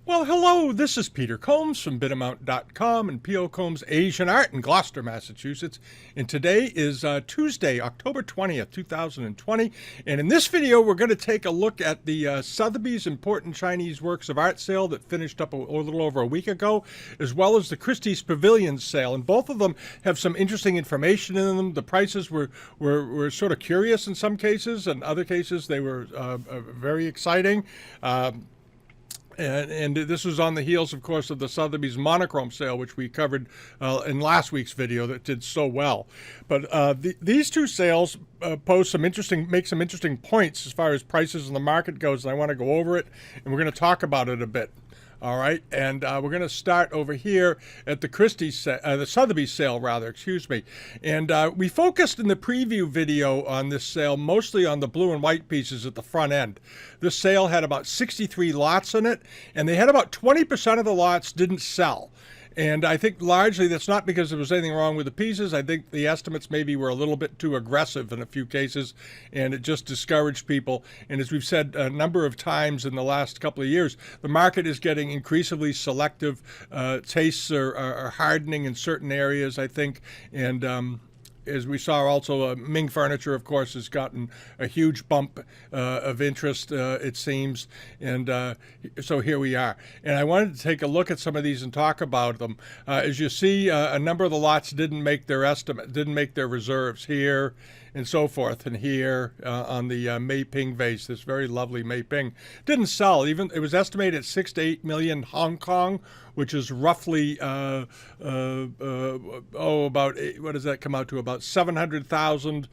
Well, hello, this is Peter Combs from Bitamount.com and P.O. Combs Asian Art in Gloucester, Massachusetts. And today is Tuesday, October 20th, 2020. And in this video, we're going to take a look at the Sotheby's Important Chinese Works of Art sale that finished up a little over a week ago, as well as the Christie's Pavilion Sale. And both of them have some interesting information in them. The prices were sort of curious in some cases, and other cases they were very exciting. And this was on the heels, of course, of the Sotheby's monochrome sale, which we covered in last week's video that did so well. But these two sales make some interesting points as far as prices in the market goes, and I want to go over it, and we're going to talk about it a bit. All right, and we're going to start over here at the the Sotheby's sale, rather, excuse me. And we focused in the preview video on this sale mostly on the blue and white pieces at the front end. This sale had about 63 lots in it, and they had about 20% of the lots didn't sell. And I think largely that's not because there was anything wrong with the pieces. I think the estimates maybe were a little bit too aggressive in a few cases, and it just discouraged people. And as we've said a number of times in the last couple of years, the market is getting increasingly selective. Tastes are hardening in certain areas, I think, and as we saw also, Ming Furniture, of course, has gotten a huge bump of interest, it seems. And so here we are. And I wanted to take a look at some of these and talk about them. As you see, a number of the lots didn't make their estimate, didn't make their reserves here and so forth. And here on the Mei Ping vase, this very lovely Mei Ping, didn't sell. Even it was estimated at 6 to 8 million Hong Kong, which is roughly about what does that come out to? About 700,000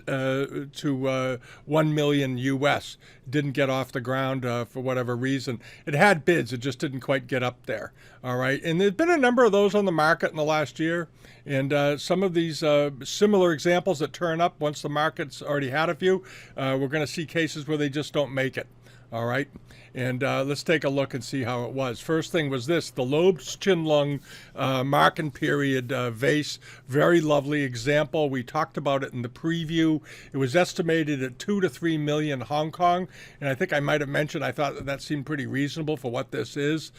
to 1 million US. Didn't get off the ground for whatever reason. It had bids, it just didn't quite get up there. All right, and there's been a number of those on the market in the last year, and some of these similar examples that turn up once the market's already had a few. We're going to see cases where they just don't make it. All right, and let's take a look and see how it was. First thing was this, the Lobes Qianlong Marken period vase. Very lovely example. We talked about it in the preview. It was estimated at 2 to 3 million Hong Kong, and I think I might have mentioned I thought that seemed pretty reasonable for what this is.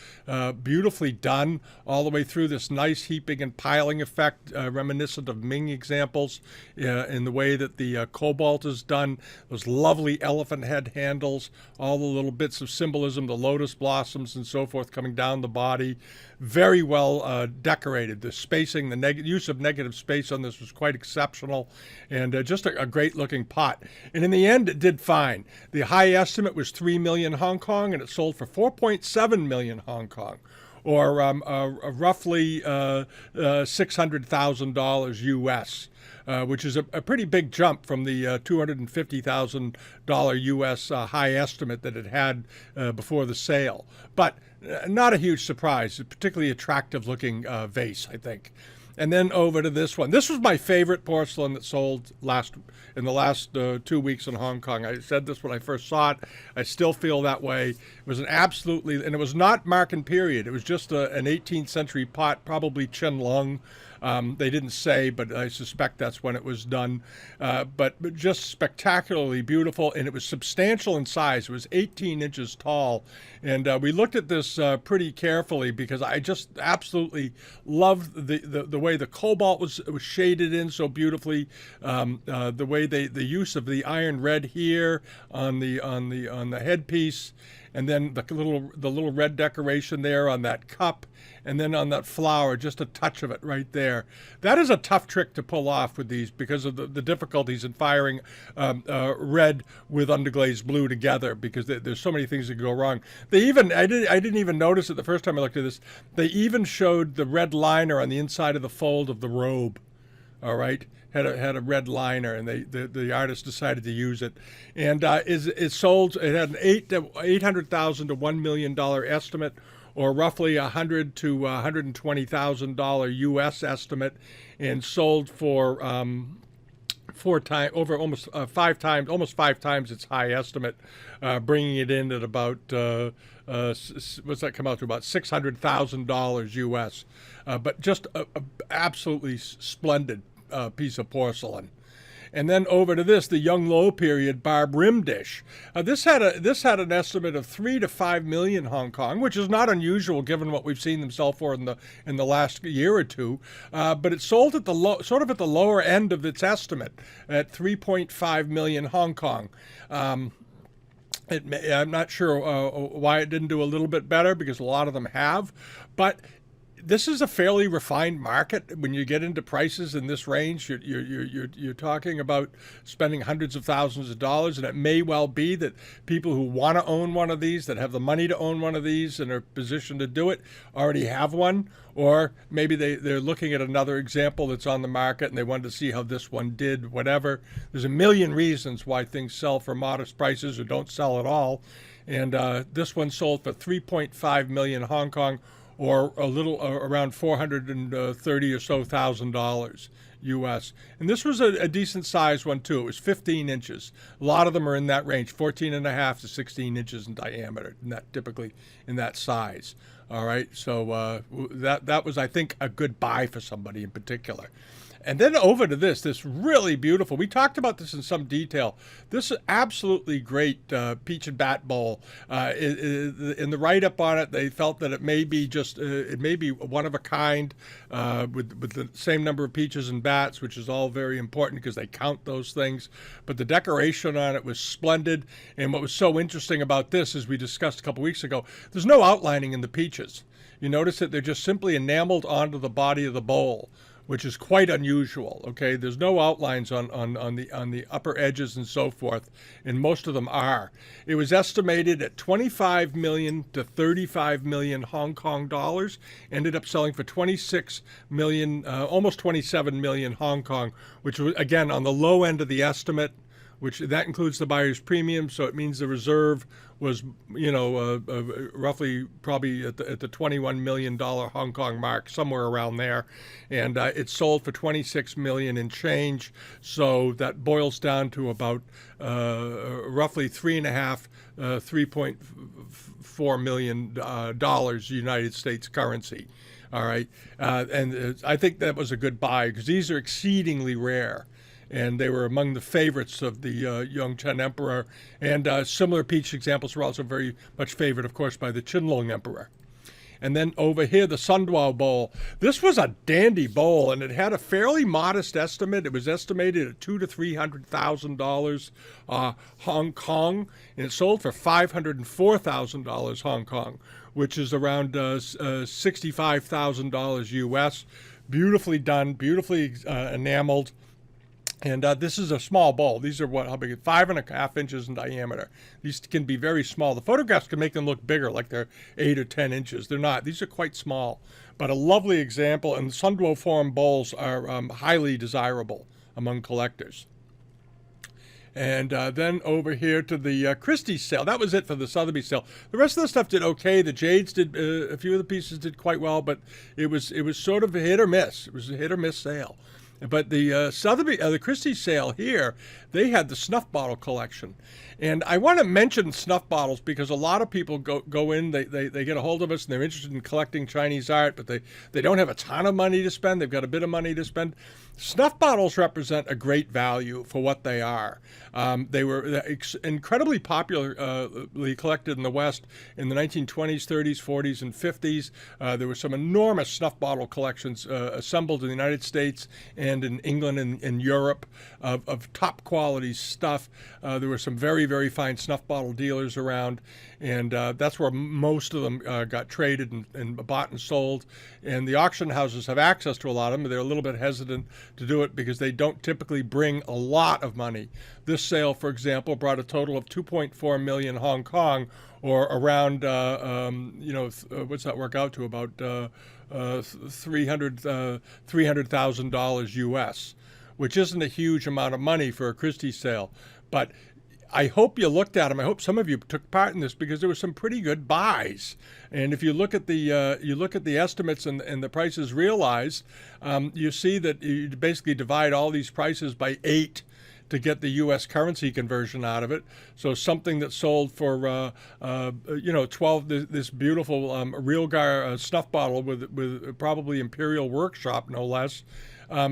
Beautifully done all the way through, this nice heaping and piling effect, reminiscent of Ming examples in the way that the cobalt is done. Those lovely elephant head handles, all the little bits of symbolism, the lotus blossoms and so forth coming down the body. Very well decorated. The spacing, the use of negative space on this was quite exceptional, and just a great looking pot. And in the end, it did fine. The high estimate was 3 million Hong Kong, and it sold for 4.7 million Hong Kong, or roughly $600,000 US. Which is a pretty big jump from the $250,000 US high estimate that it had before the sale. But not a huge surprise, a particularly attractive looking vase, I think. And then over to this one. This was my favorite porcelain that sold in the last 2 weeks in Hong Kong. I said this when I first saw it. I still feel that way. It was and it was not Marken period. It was just an 18th century pot, probably Qianlong. They didn't say, but I suspect that's when it was done. But just spectacularly beautiful, and it was substantial in size. It was 18 inches tall. And we looked at this pretty carefully because I just absolutely loved the way the cobalt was shaded in so beautifully. The way the use of the iron red here on the headpiece, and then the little red decoration there on that cup, and then on that flower, just a touch of it right there. That is a tough trick to pull off with these because of the difficulties in firing red with underglazed blue together, because there's so many things that go wrong. I didn't even notice it the first time I looked at this. They even showed the red liner on the inside of the fold of the robe. All right, had a red liner, and the artist decided to use it, and it sold. It had an $800,000 to $1 million estimate, or roughly $100,000 to $120,000 U.S. estimate, and sold for almost five times its high estimate, bringing it in at about what's that come out to, about $600,000 U.S. But just a absolutely splendid piece of porcelain. And then over to this, the Yongle period barb rim dish. This had an estimate of 3 to 5 million Hong Kong, which is not unusual given what we've seen them sell for in the last year or two. But it sold at the sort of at the lower end of its estimate at 3.5 million Hong Kong. I'm not sure why it didn't do a little bit better, because a lot of them have, but this is a fairly refined market. When you get into prices in this range, you're talking about spending hundreds of thousands of dollars, and it may well be that people who want to own one of these, that have the money to own one of these and are positioned to do it, already have one, or maybe they're looking at another example that's on the market and they wanted to see how this one did, whatever. There's a million reasons why things sell for modest prices or don't sell at all, and this one sold for 3.5 million Hong Kong, or a little around $430 or so thousand dollars US. And this was a decent sized one too. It was 15 inches. A lot of them are in that range, 14 and a half to 16 inches in diameter, and that typically in that size. All right, so that was, I think, a good buy for somebody in particular. And then over to this really beautiful, we talked about this in some detail, this absolutely great peach and bat bowl. In the write-up on it, they felt that it may be one of a kind with the same number of peaches and bats, which is all very important because they count those things. But the decoration on it was splendid. And what was so interesting about this, as we discussed a couple weeks ago, there's no outlining in the peaches. You notice that they're just simply enameled onto the body of the bowl, which is quite unusual. Okay, there's no outlines on the upper edges and so forth, and most of them are. It was estimated at 25 million to 35 million Hong Kong dollars. Ended up selling for 26 million, almost 27 million Hong Kong, which was again on the low end of the estimate, which that includes the buyer's premium, so it means the reserve was, roughly probably at the $21 million Hong Kong mark, somewhere around there. And it sold for 26 million and change, so that boils down to about roughly $3.4 million dollars United States currency. All right, and I think that was a good buy because these are exceedingly rare. And they were among the favorites of the Yongzheng Emperor. And similar peach examples were also very much favored, of course, by the Qianlong Emperor. And then over here, the Sandwa Bowl. This was a dandy bowl, and it had a fairly modest estimate. It was estimated at $200,000 to $300,000 Hong Kong, and it sold for $504,000 Hong Kong, which is around $65,000 US. Beautifully done, beautifully enameled. And this is a small bowl. These are how big? 5.5 inches in diameter. These can be very small. The photographs can make them look bigger, like they're 8 or 10 inches. They're not. These are quite small, but a lovely example. And Sundwo form bowls are highly desirable among collectors. And then over here to the Christie sale. That was it for the Sotheby sale. The rest of the stuff did okay. The jades did, a few of the pieces did quite well, but it was sort of a hit or miss. It was a hit or miss sale. But the the Christie sale here, they had the snuff bottle collection. And I want to mention snuff bottles because a lot of people go in, they get a hold of us and they're interested in collecting Chinese art, but they don't have a ton of money to spend. They've got a bit of money to spend. Snuff bottles represent a great value for what they are. They were incredibly popularly collected in the West in the 1920s, 30s, 40s, and 50s. There were some enormous snuff bottle collections assembled in the United States and in England and Europe of top quality stuff. There were some very, very fine snuff bottle dealers around, and that's where most of them got traded and bought and sold. And the auction houses have access to a lot of them. They're a little bit hesitant to do it because they don't typically bring a lot of money. This sale, for example, brought a total of 2.4 million Hong Kong, or around, what's that work out to? About $300,000 US, which isn't a huge amount of money for a Christie sale. But I hope you looked at them. I hope some of you took part in this because there were some pretty good buys. And if you look at the estimates and the prices realized, you see that you basically divide all these prices by 8 to get the U.S. currency conversion out of it. So something that sold for 12. This beautiful Realgar snuff bottle with probably Imperial Workshop, no less,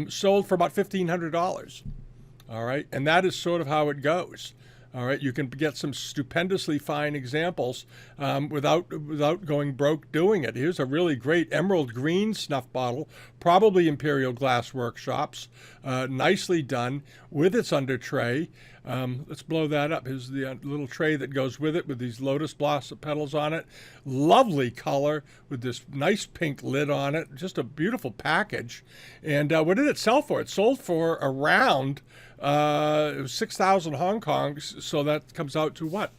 sold for about $1,500. All right, and that is sort of how it goes. All right, you can get some stupendously fine examples without going broke doing it. Here's a really great emerald green snuff bottle, probably Imperial Glass Workshops, nicely done with its under tray. Let's blow that up. Here's the little tray that goes with it with these lotus blossom petals on it. Lovely color with this nice pink lid on it. Just a beautiful package. And what did it sell for? It sold for around 6,000 Hong Kong. So that comes out to what?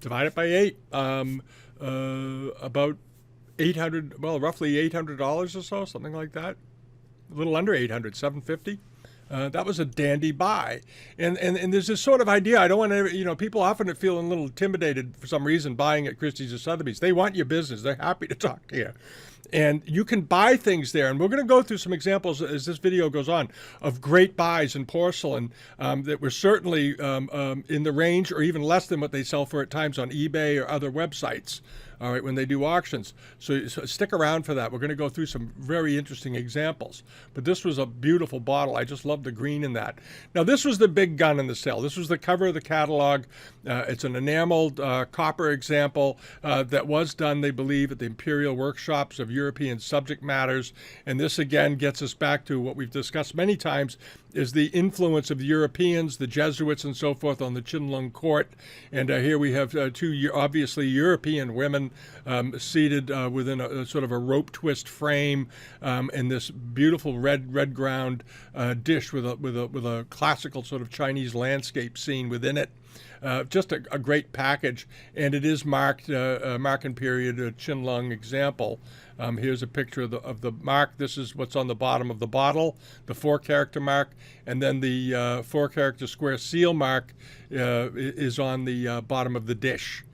Divide it by 8. About 800, well, roughly $800 or so, something like that. A little under 800, 750. That was a dandy buy. And there's this sort of idea, I don't want to, people often feel a little intimidated for some reason buying at Christie's or Sotheby's. They want your business. They're happy to talk to you. And you can buy things there. And we're going to go through some examples as this video goes on of great buys in porcelain that were certainly in the range or even less than what they sell for at times on eBay or other websites. All right, when they do auctions. So stick around for that. We're going to go through some very interesting examples. But this was a beautiful bottle. I just love the green in that. Now, this was the big gun in the sale. This was the cover of the catalog. It's an enameled copper example that was done, they believe, at the Imperial Workshops of European subject matters. And this, again, gets us back to what we've discussed many times, is the influence of the Europeans, the Jesuits, and so forth on the Qianlong court. And here we have two obviously European women seated within a sort of a rope twist frame in this beautiful red ground dish with a classical sort of Chinese landscape scene within it. Just a great package, and it is marked Marken period Qianlong example. Here's a picture of the mark. This is what's on the bottom of the bottle, the 4-character mark, and then the 4-character square seal mark is on the bottom of the dish.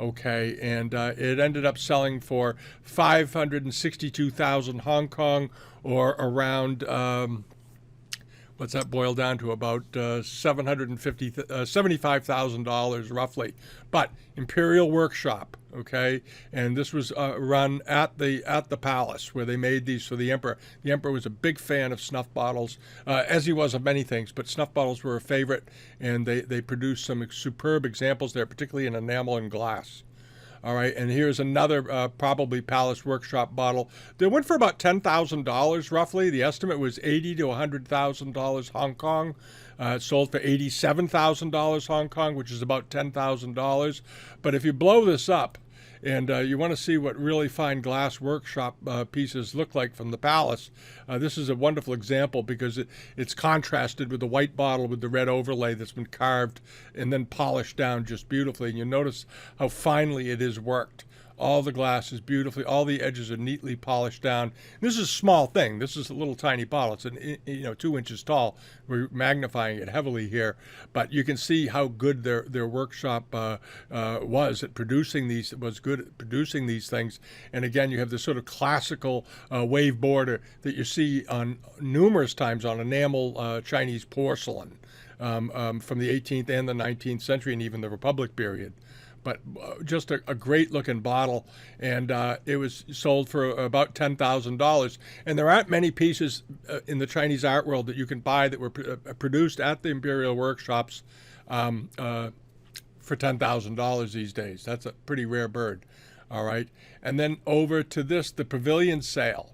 Okay, and it ended up selling for 562,000 Hong Kong, or around what's that boil down to? About $75,000 roughly. But Imperial Workshop, okay, and this was run at the palace where they made these for the emperor. The emperor was a big fan of snuff bottles, as he was of many things, but snuff bottles were a favorite, and they produced some superb examples there, particularly in enamel and glass. All right, and here's another probably Palace Workshop bottle. They went for about $10,000 roughly. The estimate was $80,000 to $100,000 Hong Kong. It sold for $87,000 Hong Kong, which is about $10,000. But if you blow this up, and you want to see what really fine glass workshop pieces look like from the palace, this is a wonderful example because it's contrasted with the white bottle with the red overlay that's been carved and then polished down just beautifully. And you notice how finely it is worked. All the glass is beautifully, all the edges are neatly polished down. This is a small thing. This is a little tiny bottle. It's 2 inches tall. We're magnifying it heavily here, but you can see how good their workshop was at producing these. It was good at producing these things. And again, you have this sort of classical wave border that you see on numerous times on enamel Chinese porcelain from the 18th and the 19th century, and even the Republic period. But just a great-looking bottle, and it was sold for about $10,000. And there aren't many pieces in the Chinese art world that you can buy that were produced at the Imperial Workshops for $10,000 these days. That's a pretty rare bird. All right, and then over to this, the Pavilion Sale.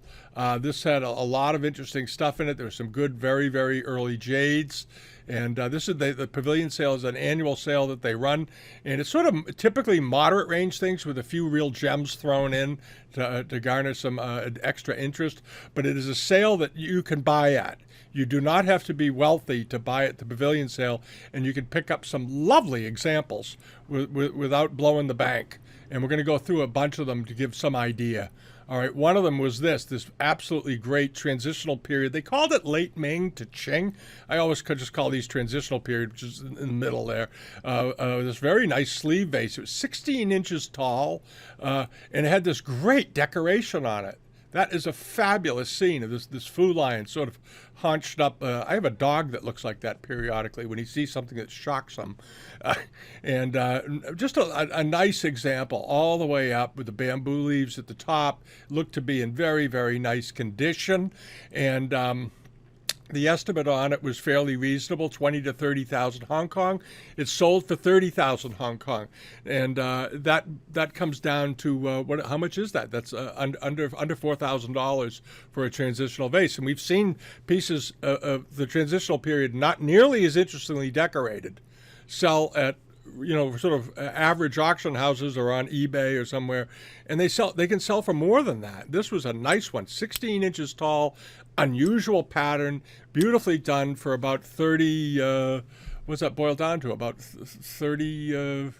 This had a lot of interesting stuff in it. There was some good, very, very early jades. And this is the Pavilion Sale is an annual sale that they run, and it's sort of typically moderate range things with a few real gems thrown in to garner some extra interest. But it is a sale that you can buy at. You do not have to be wealthy to buy at the Pavilion Sale, and you can pick up some lovely examples without blowing the bank. And we're going to go through a bunch of them to give some idea. All right, one of them was this absolutely great transitional period. They called it late Ming to Qing. I always could just call these transitional period, which is in the middle there. This very nice sleeve vase. It was 16 inches tall, and it had this great decoration on it. That is a fabulous scene of this food lion sort of hunched up. I have a dog that looks like that periodically when he sees something that shocks him. And just a nice example all the way up with the bamboo leaves at the top. Looked to be in very, very nice condition. And The estimate on it was fairly reasonable, 20 to 30,000 Hong Kong. It sold for 30,000 Hong Kong, and that comes down to what? How much is that? That's under $4,000 for a transitional vase. And we've seen pieces of the transitional period, not nearly as interestingly decorated, sell at sort of average auction houses or on eBay or somewhere, and they can sell for more than that. This was a nice one, 16 inches tall, unusual pattern, beautifully done for about 30, what's that boil down to? About 3,800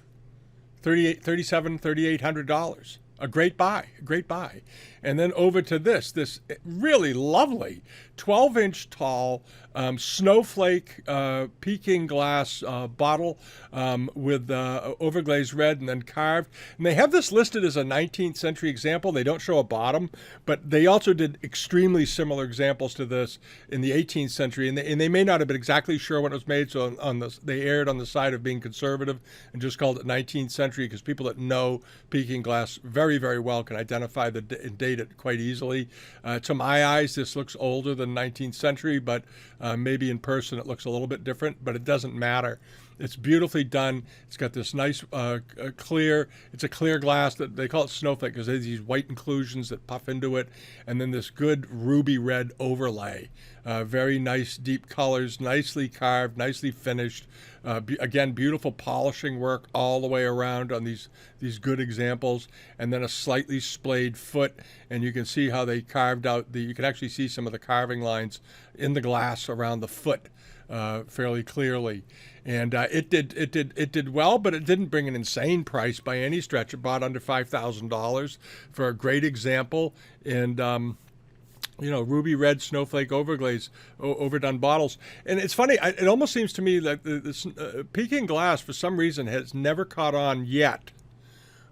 $3,800. A great buy, a great buy. And then over to this really lovely 12-inch tall snowflake Peking glass bottle with overglazed red and then carved. And they have this listed as a 19th century example. They don't show a bottom, but they also did extremely similar examples to this in the 18th century. And they may not have been exactly sure when it was made, so they erred on the side of being conservative and just called it 19th century, because people that know Peking glass very, very well can identify the date it quite easily. To my eyes, this looks older than 19th century, but maybe in person it looks a little bit different, but it doesn't matter. It's beautifully done. It's got this nice clear, it's a clear glass that they call it snowflake because there's these white inclusions that puff into it, and then this good ruby red overlay. Very nice deep colors, nicely carved, nicely finished. Again, beautiful polishing work all the way around on these good examples, and then a slightly splayed foot, and you can see how they carved out you can actually see some of the carving lines in the glass around the foot fairly clearly. And it did well, but it didn't bring an insane price by any stretch. It bought under $5,000 for a great example. And ruby red snowflake overglaze, overdone bottles. And it's funny, it almost seems to me that this Peking glass, for some reason, has never caught on yet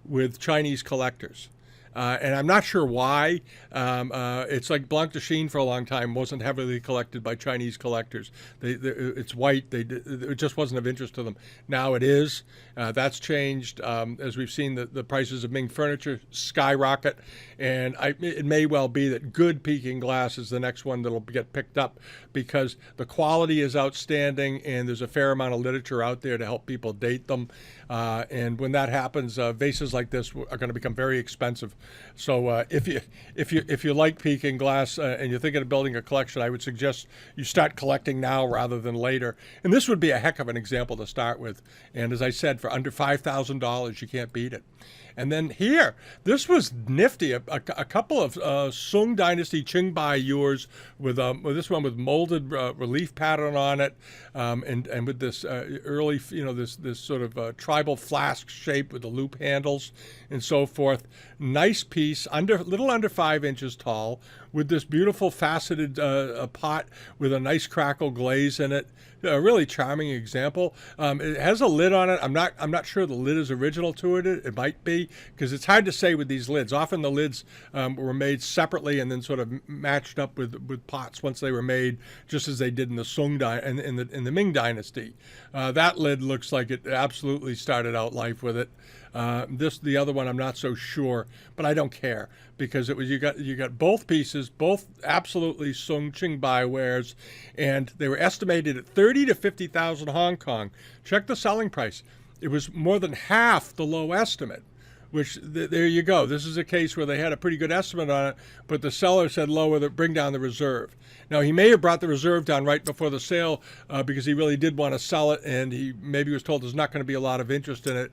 with Chinese collectors. And I'm not sure why. It's like Blanc de Chine for a long time wasn't heavily collected by Chinese collectors. It's white. It just wasn't of interest to them. Now it is. That's changed. As we've seen, the prices of Ming furniture skyrocket. And it may well be that good Peking glass is the next one that'll get picked up, because the quality is outstanding and there's a fair amount of literature out there to help people date them. And when that happens, vases like this are going to become very expensive. So if you like Peking glass and you're thinking of building a collection, I would suggest you start collecting now rather than later. And this would be a heck of an example to start with. And as I said, for under $5,000, you can't beat it. And then here, this was nifty. A couple of Song Dynasty Qingbai ewers with this one with molded relief pattern on it, and with this early, this sort of tribal flask shape with the loop handles and so forth. Nice piece, little under 5 inches tall, with this beautiful faceted pot with a nice crackle glaze in it. A really charming example. It has a lid on it. I'm not sure the lid is original to it. It might be, because it's hard to say with these lids. Often the lids were made separately and then sort of matched up with pots once they were made, just as they did in the in the Ming Dynasty. That lid looks like it absolutely started out life with it. The other one I'm not so sure, but I don't care, because it was you got both pieces, both absolutely Song Qingbai wares, and they were estimated at 30 to 50,000 Hong Kong. Check the selling price; it was more than half the low estimate. Which there you go. This is a case where they had a pretty good estimate on it, but the seller said bring down the reserve. Now, he may have brought the reserve down right before the sale because he really did want to sell it, and he maybe was told there's not going to be a lot of interest in it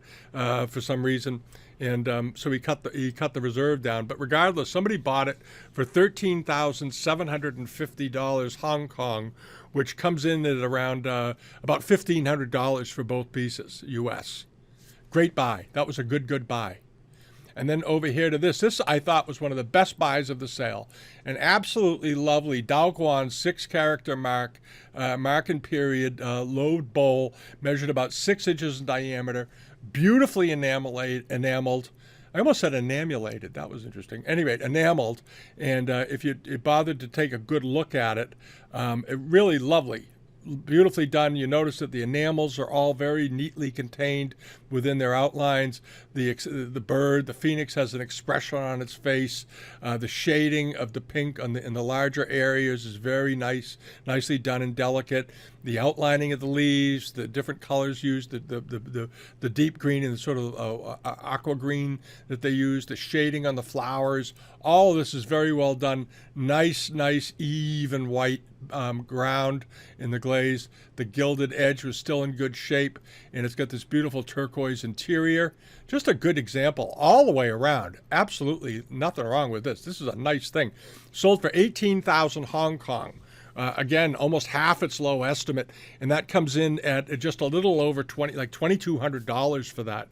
for some reason, and so he cut the reserve down. But regardless, somebody bought it for $13,750 Hong Kong, which comes in at around about $1,500 for both pieces, U.S. Great buy. That was a good buy. And then over here to this I thought was one of the best buys of the sale. An absolutely lovely Daoguan 6-character mark and period load bowl, measured about 6 inches in diameter, beautifully enameled. I almost said enamulated. That was interesting. Anyway, enameled. And if you bothered to take a good look at it, really lovely beautifully done. You notice that the enamels are all very neatly contained within their outlines. The bird, the phoenix, has an expression on its face. The shading of the pink in the larger areas is very nicely done and delicate. The outlining of the leaves, the different colors used, the deep green and the sort of aqua green that they use, the shading on the flowers, all of this is very well done. Nice, even white ground in the glaze. The gilded edge was still in good shape, and it's got this beautiful turquoise interior. Just a good example all the way around. Absolutely nothing wrong with this. This is a nice thing. Sold for 18,000 Hong Kong. Again, almost half its low estimate, and that comes in at just a little over $2,200 for that.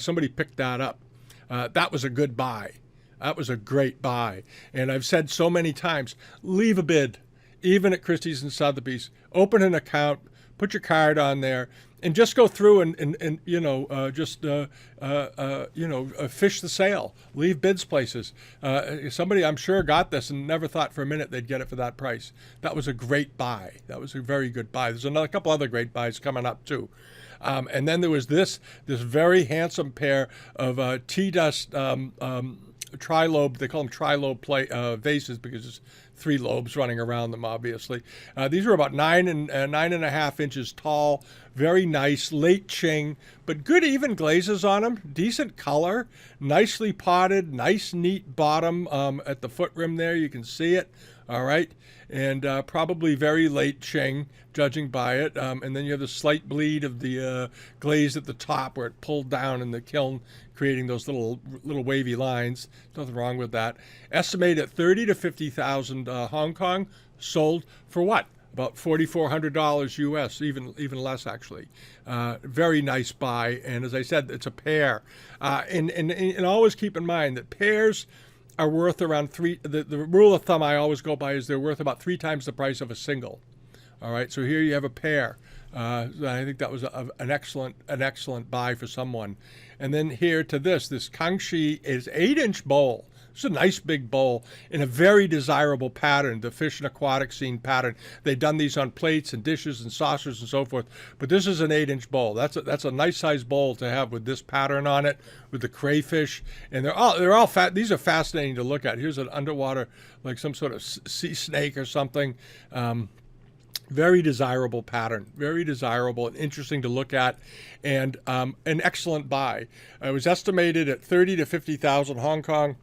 Somebody picked that up. That was a good buy. That was a great buy. And I've said so many times, leave a bid, even at Christie's and Sotheby's. Open an account, put your card on there, and just go through and fish the sale. Leave bids places. Somebody, I'm sure, got this and never thought for a minute they'd get it for that price. That was a great buy. That was a very good buy. There's a couple other great buys coming up too. And then there was this very handsome pair of tea dust trilobe. They call them trilobe vases because there's 3 lobes running around them, obviously. These are about 9.5 inches tall. Very nice, late Qing, but good even glazes on them. Decent color, nicely potted, nice neat bottom at the foot rim there. You can see it. All right. And probably very late Qing, judging by it. And then you have the slight bleed of the glaze at the top where it pulled down in the kiln, creating those little wavy lines. Nothing wrong with that. Estimated at 30 to 50,000 Hong Kong. Sold for what? About $4,400 US, even less actually. Very nice buy. And as I said, it's a pair. And always keep in mind that pairs are worth around the rule of thumb I always go by is they're worth about 3 times the price of a single. All right, so here you have a pair. I think that was an excellent buy for someone. And then here to this Kangshi is 8-inch bowl. It's a nice big bowl in a very desirable pattern, the fish and aquatic scene pattern. They've done these on plates and dishes and saucers and so forth, but this is an 8-inch bowl. That's a nice sized bowl to have with this pattern on it, with the crayfish, and they're all fat. These are fascinating to look at. Here's an underwater, like some sort of sea snake or something. Very desirable pattern, very desirable and interesting to look at, and an excellent buy. It was estimated at 30 to 50,000 Hong Kong.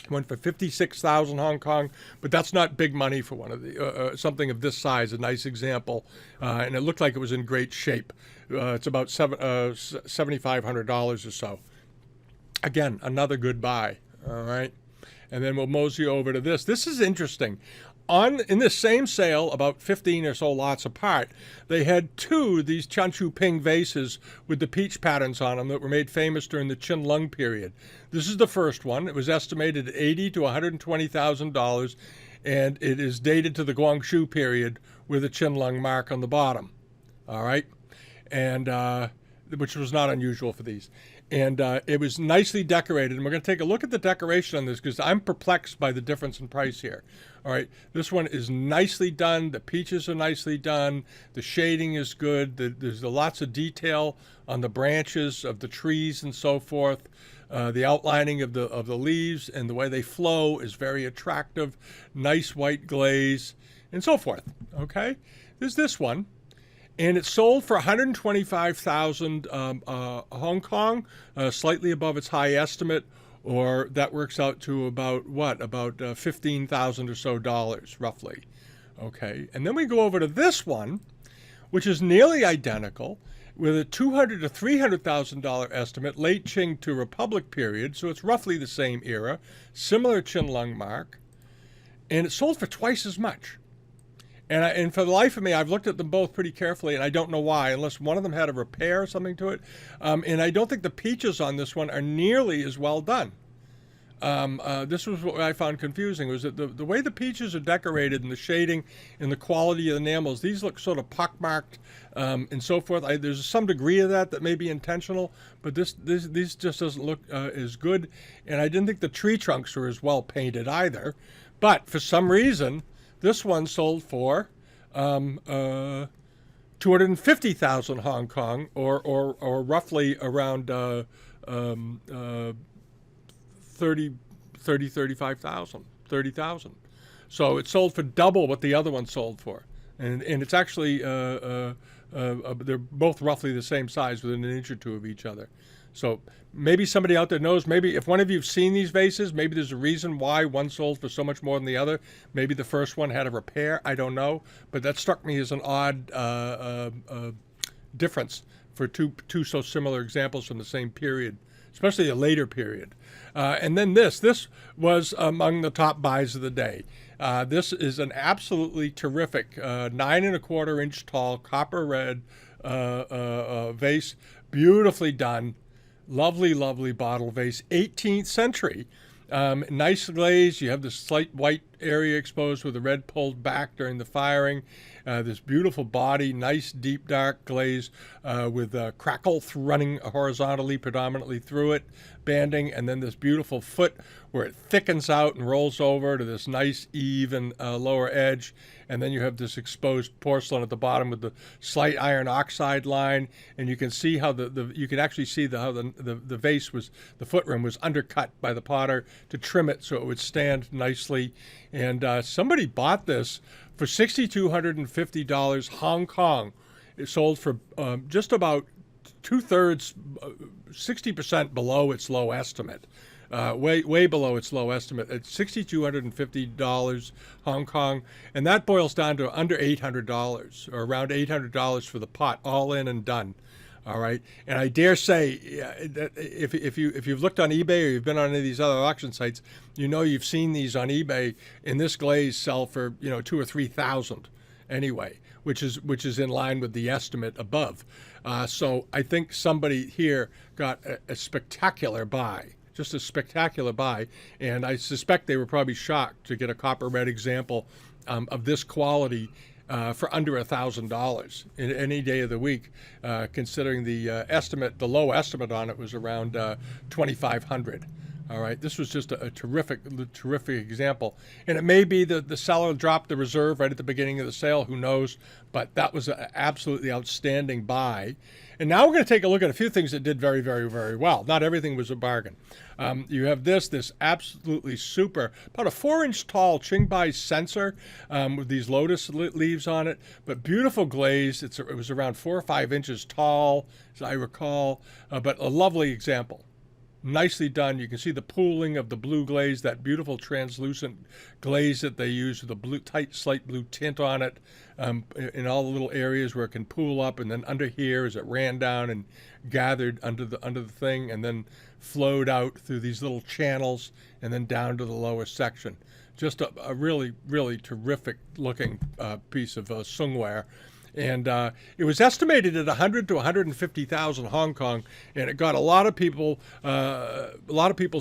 Went for 56,000 Hong Kong, but that's not big money for one of the something of this size. A nice example, and it looked like it was in great shape. It's about $7,500 or so. Again, another good buy. All right, and then we'll mosey over to this. This is interesting. In this same sale, about 15 or so lots apart, they had 2 of these Chanchu Ping vases with the peach patterns on them that were made famous during the Qianlong period. This is the first one. It was estimated at $80,000 to $120,000, and it is dated to the Guangxu period with a Qianlong mark on the bottom. All right, and which was not unusual for these. And it was nicely decorated. And we're going to take a look at the decoration on this because I'm perplexed by the difference in price here. All right, this one is nicely done. The peaches are nicely done. The shading is good. There's lots of detail on the branches of the trees and so forth. The outlining of the leaves and the way they flow is very attractive. Nice white glaze and so forth. Okay, there's this one. And it sold for 125,000 Hong Kong, slightly above its high estimate, or that works out to about what? About 15,000 or so dollars, roughly. Okay, and then we go over to this one, which is nearly identical, with a $200,000 to $300,000 estimate, late Qing to Republic period, so it's roughly the same era, similar Qianlong mark, and it sold for twice as much. And for the life of me, I've looked at them both pretty carefully, and I don't know why, unless one of them had a repair or something to it. And I don't think the peaches on this one are nearly as well done. This was what I found confusing, was that the way the peaches are decorated and the shading and the quality of the enamels, these look sort of pockmarked and so forth. There's some degree of that may be intentional, but these just doesn't look as good. And I didn't think the tree trunks were as well painted either. But for some reason, this one sold for 250,000 Hong Kong, or roughly around 35,000, 30,000. So it sold for double what the other one sold for. And it's actually, they're both roughly the same size, within an inch or two of each other. So maybe somebody out there knows, maybe if one of you have seen these vases, maybe there's a reason why one sold for so much more than the other. Maybe the first one had a repair, I don't know. But that struck me as an odd difference for two so similar examples from the same period, especially a later period. And then this was among the top buys of the day. This is an absolutely terrific 9¼ inch tall copper red vase, beautifully done. Lovely, lovely bottle vase, 18th century. Nice glaze. You have the slight white area exposed with the red pulled back during the firing. This beautiful body, nice deep dark glaze with crackle running horizontally predominantly through it, banding, and then this beautiful foot where it thickens out and rolls over to this nice even lower edge. And then you have this exposed porcelain at the bottom with the slight iron oxide line, and you can see how you can actually see how the vase was, the foot rim was undercut by the potter to trim it so it would stand nicely. And somebody bought this for $6,250 Hong Kong. It sold for just about 2/3, 60% below its low estimate. Way below its low estimate at $6,250 Hong Kong, and that boils down to under $800, or around $800 for the pot, all in and done. All right, and I dare say that if you've looked on eBay or you've been on any of these other auction sites, you know you've seen these on eBay in this glaze sell for 2,000 or 3,000 anyway, which is in line with the estimate above. So I think somebody here got a spectacular buy. Just a spectacular buy, and I suspect they were probably shocked to get a copper red example of this quality for under $1,000 in any day of the week, considering the low estimate on it was around 2,500. All right, this was just a terrific example, and it may be that the seller dropped the reserve right at the beginning of the sale. Who knows? But that was an absolutely outstanding buy. And now we're going to take a look at a few things that did very, very, very well. Not everything was a bargain. You have this absolutely super, about a 4-inch tall Qingbai censor with these lotus leaves on it, but beautiful glaze. It was around 4 or 5 inches tall, as I recall, but a lovely example. Nicely done. You can see the pooling of the blue glaze, that beautiful translucent glaze that they use with a blue, tight, slight blue tint on it, in all the little areas where it can pool up, and then under here as it ran down and gathered under the thing, and then flowed out through these little channels, and then down to the lower section. Just a really, really terrific looking piece of sungware. And it was estimated at 100 to 150,000 Hong Kong, and it got a lot of people's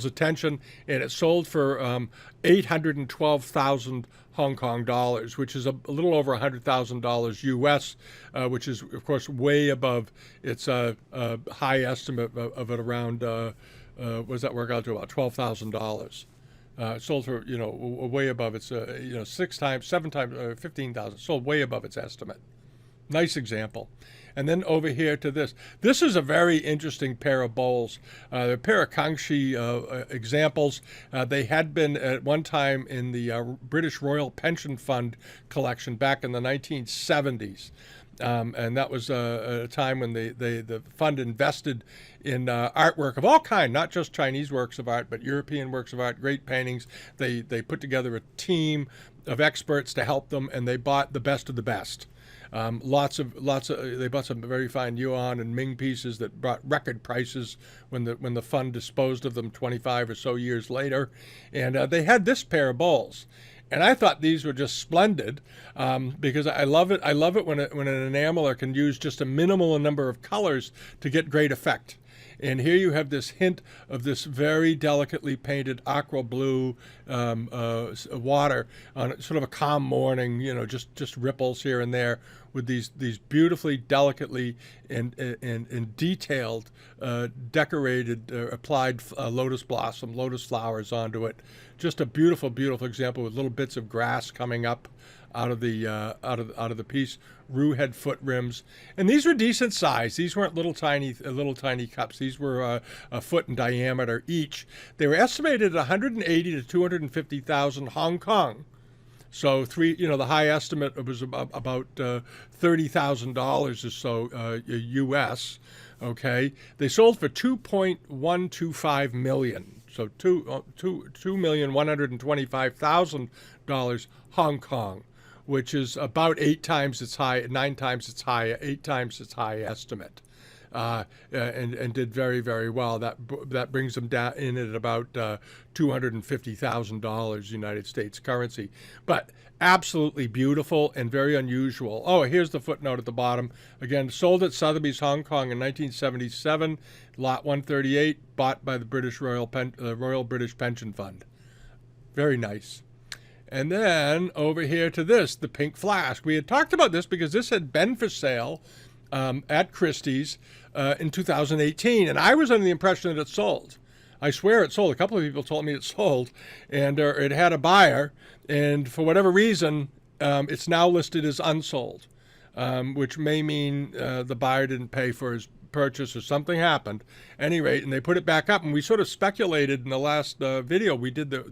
attention, and it sold for 812,000 Hong Kong dollars, which is a little over $100,000 US, which is of course way above its high estimate of it around what does that work out to, about $12,000. It sold for way above its 6 times, 7 times, 15,000. Sold way above its estimate. Nice example. And then over here to this. This is a very interesting pair of bowls. A pair of Kangshi examples. They had been at one time in the British Royal Pension Fund collection back in the 1970s. And that was a time when the fund invested in artwork of all kind, not just Chinese works of art, but European works of art, great paintings. They put together a team of experts to help them, and they bought the best of the best. They bought some very fine Yuan and Ming pieces that brought record prices when the fund disposed of them 25 or so years later, and they had this pair of bowls. And I thought these were just splendid because I love it. I love it when an enameler can use just a minimal number of colors to get great effect. And here you have this hint of this very delicately painted aqua blue water on sort of a calm morning, just ripples here and there with these beautifully, delicately and detailed, decorated, applied lotus flowers onto it. Just a beautiful, beautiful example with little bits of grass coming up. out of the piece. Roux head foot rims, and these were decent size. These weren't little tiny cups. These were a foot in diameter each. They were estimated at 180 to 250,000 Hong Kong. So the high estimate was about $30,000 or so U.S. Okay, they sold for $2.125 million. So $2,125,000 Hong Kong, which is about 8 times its high estimate, and did very, very well. That brings them down in at about $250,000 United States currency, but absolutely beautiful and very unusual. Oh, here's the footnote at the bottom. Again, sold at Sotheby's Hong Kong in 1977, lot 138, bought by the Royal British Pension Fund. Very nice. And then over here to this, the pink flask. We had talked about this because this had been for sale at Christie's in 2018, and I was under the impression that it sold. I swear it sold. A couple of people told me it sold, and it had a buyer, and for whatever reason, it's now listed as unsold, which may mean the buyer didn't pay for his purchase or something happened. At any rate, and they put it back up, and we sort of speculated in the last video we did the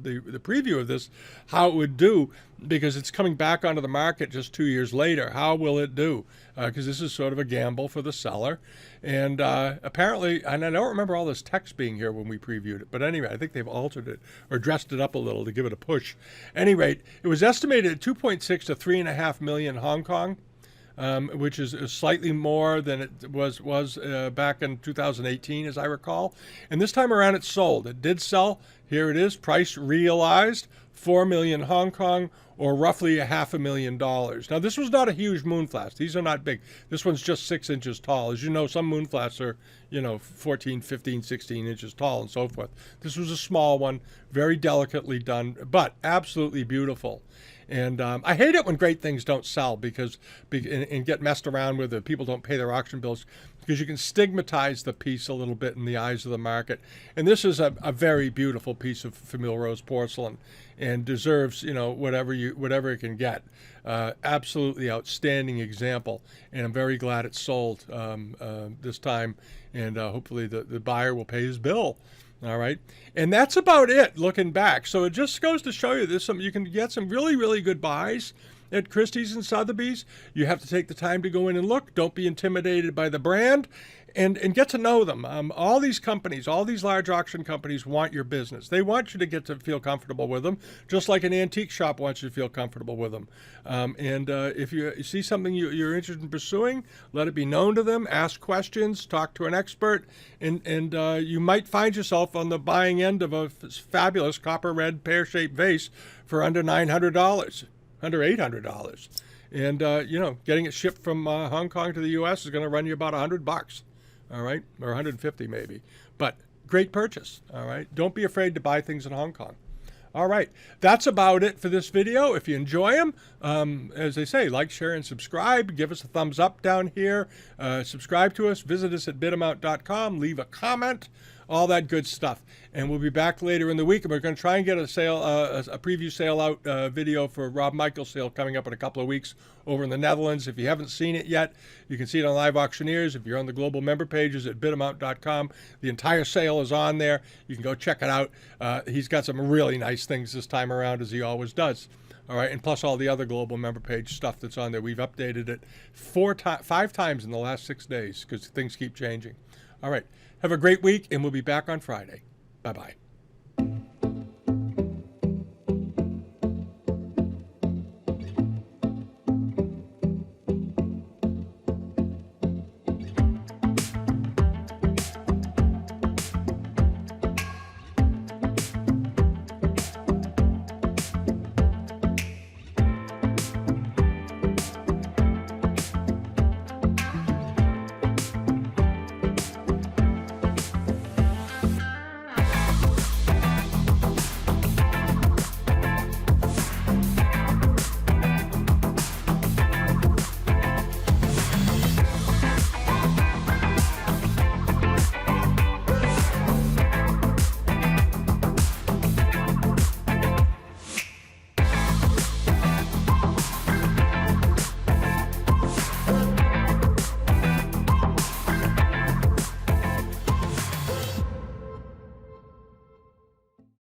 preview of this how it would do, because it's coming back onto the market just 2 years later. How will it do? Because this is sort of a gamble for the seller, and apparently, and I don't remember all this text being here when we previewed it, but anyway, I think they've altered it or dressed it up a little to give it a push. At any rate, it was estimated at 2.6 to 3.5 million Hong Kong. Which is slightly more than it was back in 2018, as I recall. And this time around, it sold. It did sell. Here it is, price realized, 4 million Hong Kong, or roughly $500,000. Now, this was not a huge moon flask. These are not big. This one's just 6 inches tall. As you know, some moon flasks are, 14, 15, 16 inches tall and so forth. This was a small one, very delicately done, but absolutely beautiful. And I hate it when great things don't sell and get messed around with, it. People don't pay their auction bills, because you can stigmatize the piece a little bit in the eyes of the market. And this is a very beautiful piece of famille rose porcelain, and deserves whatever it can get. Absolutely outstanding example, and I'm very glad it sold this time, and hopefully the buyer will pay his bill. All right, and that's about it looking back. So it just goes to show you you can get some really, really good buys at Christie's and Sotheby's. You have to take the time to go in and look. Don't be intimidated by the brand, and get to know them. All these companies, all these large auction companies want your business. They want you to get to feel comfortable with them, just like an antique shop wants you to feel comfortable with them. If you see something you're interested in pursuing, let it be known to them. Ask questions, talk to an expert, and you might find yourself on the buying end of a fabulous copper red pear-shaped vase for under $900, under $800. And, getting it shipped from Hong Kong to the U.S. is going to run you about $100. All right, or 150 maybe, but great purchase. All right, don't be afraid to buy things in Hong Kong. All right, that's about it for this video. If you enjoy them, as they say, like, share, and subscribe. Give us a thumbs up down here. Subscribe to us. Visit us at bidamount.com. Leave a comment. All that good stuff. And we'll be back later in the week, and we're going to try and get a preview sale out video for Rob Michael's sale coming up in a couple of weeks over in the Netherlands. If you haven't seen it yet, you can see it on Live Auctioneers. If you're on the global member pages at bidamount.com, the entire sale is on there. You can go check it out. He's got some really nice things this time around, as he always does. All right, and plus all the other global member page stuff that's on there. We've updated it 5 times in the last 6 days, because things keep changing. All right, have a great week, and we'll be back on Friday. Bye-bye.